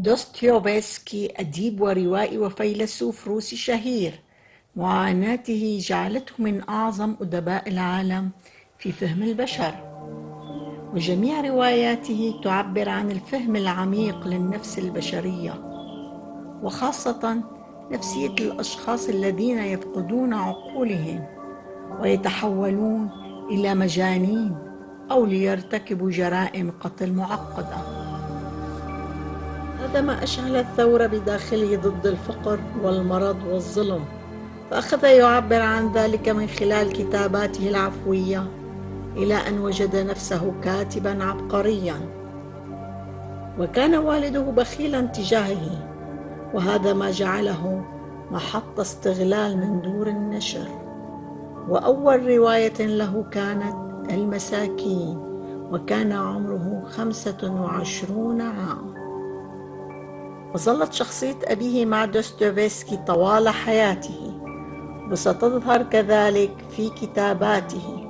دوستويفسكي أديب وروائي وفيلسوف روسي شهير. معاناته جعلته من أعظم أدباء العالم في فهم البشر، وجميع رواياته تعبر عن الفهم العميق للنفس البشرية، وخاصة نفسية الأشخاص الذين يفقدون عقولهم ويتحولون إلى مجانين أو ليرتكبوا جرائم قتل معقدة. هذا ما أشعل الثورة بداخله ضد الفقر والمرض والظلم، فأخذ يعبر عن ذلك من خلال كتاباته العفوية، إلى أن وجد نفسه كاتباً عبقرياً. وكان والده بخيلاً تجاهه، وهذا ما جعله محط استغلال من دور النشر. وأول رواية له كانت المساكين، وكان عمره 25 عام. وظلت شخصية أبيه مع دوستويفسكي طوال حياته، وستظهر كذلك في كتاباته.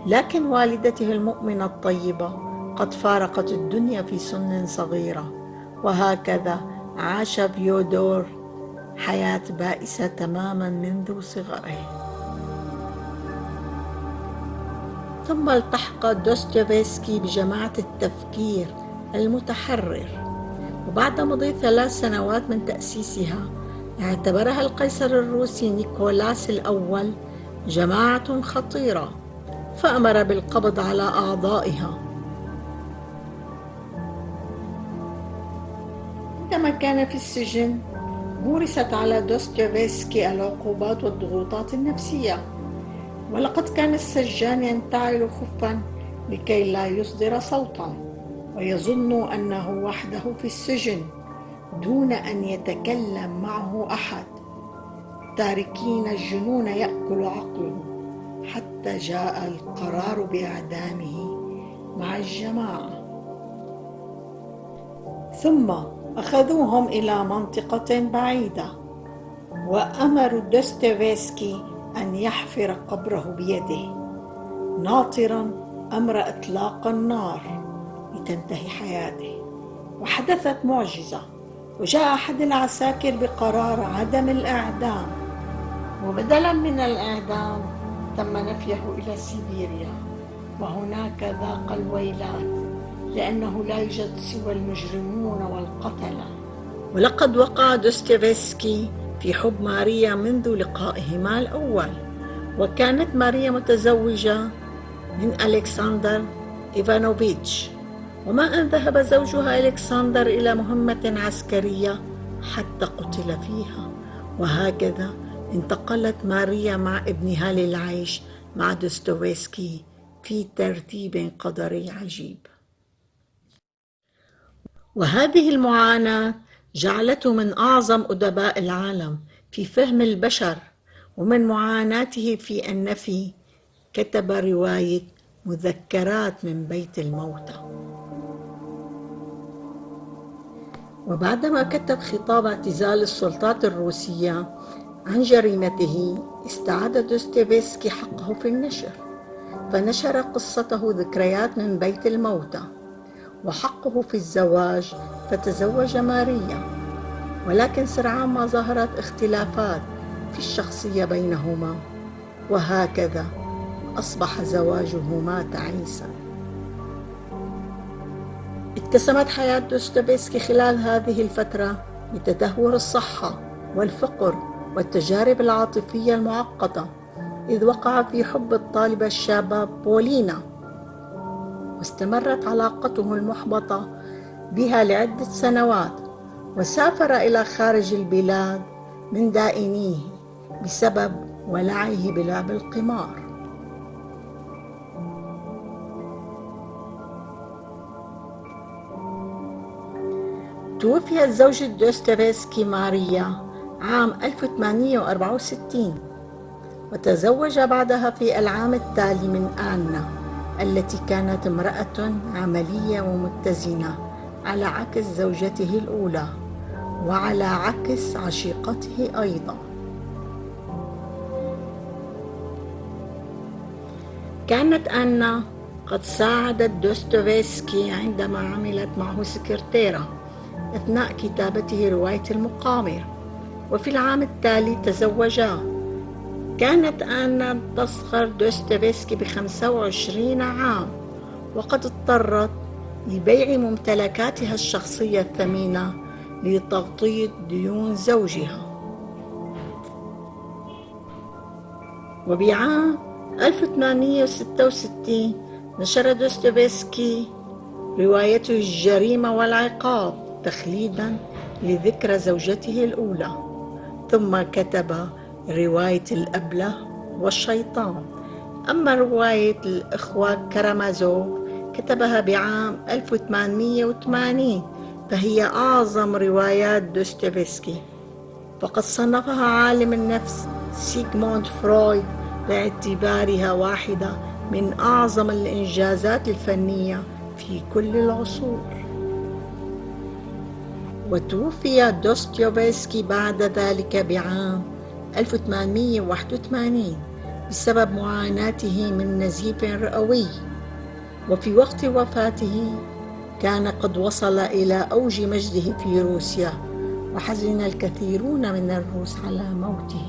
لكن والدته المؤمنة الطيبة قد فارقت الدنيا في سن صغيرة، وهكذا عاش فيودور حياة بائسة تماما منذ صغره. ثم التحق دوستويفسكي بجماعة التفكير المتحرر، وبعد مضي 3 سنوات من تأسيسها اعتبرها القيصر الروسي نيكولاس الأول جماعة خطيرة، فأمر بالقبض على أعضائها. عندما كان في السجن مورست على دوستويفسكي العقوبات والضغوطات النفسية، ولقد كان السجان ينتعل خفا لكي لا يصدر صوتا، ويظن أنه وحده في السجن دون أن يتكلم معه أحد، تاركين الجنون يأكل عقله، حتى جاء القرار بإعدامه مع الجماعة. ثم أخذوهم إلى منطقة بعيدة، وأمروا دوستويفسكي أن يحفر قبره بيده، ناطرا أمر إطلاق النار لتنتهي حياته. وحدثت معجزة، وجاء أحد العساكر بقرار عدم الإعدام، وبدلا من الإعدام تم نفيه إلى سيبيريا، وهناك ذاق الويلات، لأنه لا يوجد سوى المجرمون والقتلة. ولقد وقع دوستويفسكي في حب ماريا منذ لقائهما الأول، وكانت ماريا متزوجة من ألكسندر إيفانوفيتش، وما أن ذهب زوجها ألكسندر إلى مهمة عسكرية حتى قتل فيها. وهكذا انتقلت ماريا مع ابنها للعيش مع دوستويفسكي في ترتيب قدري عجيب. وهذه المعاناة جعلته من أعظم أدباء العالم في فهم البشر. ومن معاناته في النفي كتب رواية مذكرات من بيت الموتى. وبعدما كتب خطاب اعتزال السلطات الروسية عن جريمته، استعاد دوستويفسكي حقه في النشر، فنشر قصته ذكريات من بيت الموتى، وحقه في الزواج، فتزوج ماريا. ولكن سرعان ما ظهرت اختلافات في الشخصية بينهما، وهكذا أصبح زواجهما تعيسا. اتسمت حياة دوستويفسكي خلال هذه الفترة بتدهور الصحة والفقر والتجارب العاطفية المعقدة، إذ وقع في حب الطالبة الشابة بولينا، واستمرت علاقته المحبطة بها لعدة سنوات، وسافر إلى خارج البلاد من دائنيه بسبب ولعه بلعب القمار. توفيت زوجة دوستويفسكي ماريا عام 1864، وتزوج بعدها في العام التالي من آنا، التي كانت امرأة عملية ومتزنة، على عكس زوجته الأولى وعلى عكس عشيقته أيضا. كانت آنا قد ساعدت دوستويفسكي عندما عملت معه سكرتيرة أثناء كتابته رواية المقامر، وفي العام التالي تزوجا. كانت آنا تصغر دوستويفسكي ب25 عام، وقد اضطرت لبيع ممتلكاتها الشخصية الثمينة لتغطية ديون زوجها. وبعام 1866 نشر دوستويفسكي روايته الجريمة والعقاب تخليدا لذكرى زوجته الأولى، ثم كتب رواية الأبلة والشيطان. أما رواية الإخوة كارامازوف كتبها بعام 1880، فهي أعظم روايات دوستويفسكي، فقد صنفها عالم النفس سيغموند فرويد باعتبارها واحدة من أعظم الإنجازات الفنية في كل العصور. وتوفي دوستويفسكي بعد ذلك بعام 1881 بسبب معاناته من نزيف رئوي، وفي وقت وفاته كان قد وصل إلى أوج مجده في روسيا، وحزن الكثيرون من الروس على موته.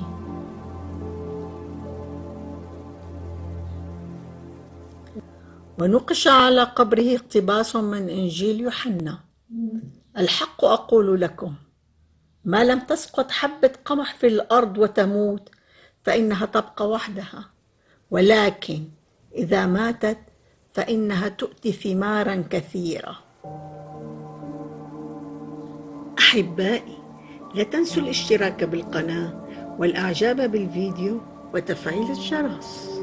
ونقش على قبره اقتباس من إنجيل يوحنا: الحق أقول لكم، ما لم تسقط حبة قمح في الأرض وتموت فإنها تبقى وحدها، ولكن إذا ماتت فإنها تؤتي ثمارا كثيرة. أحبائي، لا تنسوا الاشتراك بالقناة والإعجاب بالفيديو وتفعيل الجرس.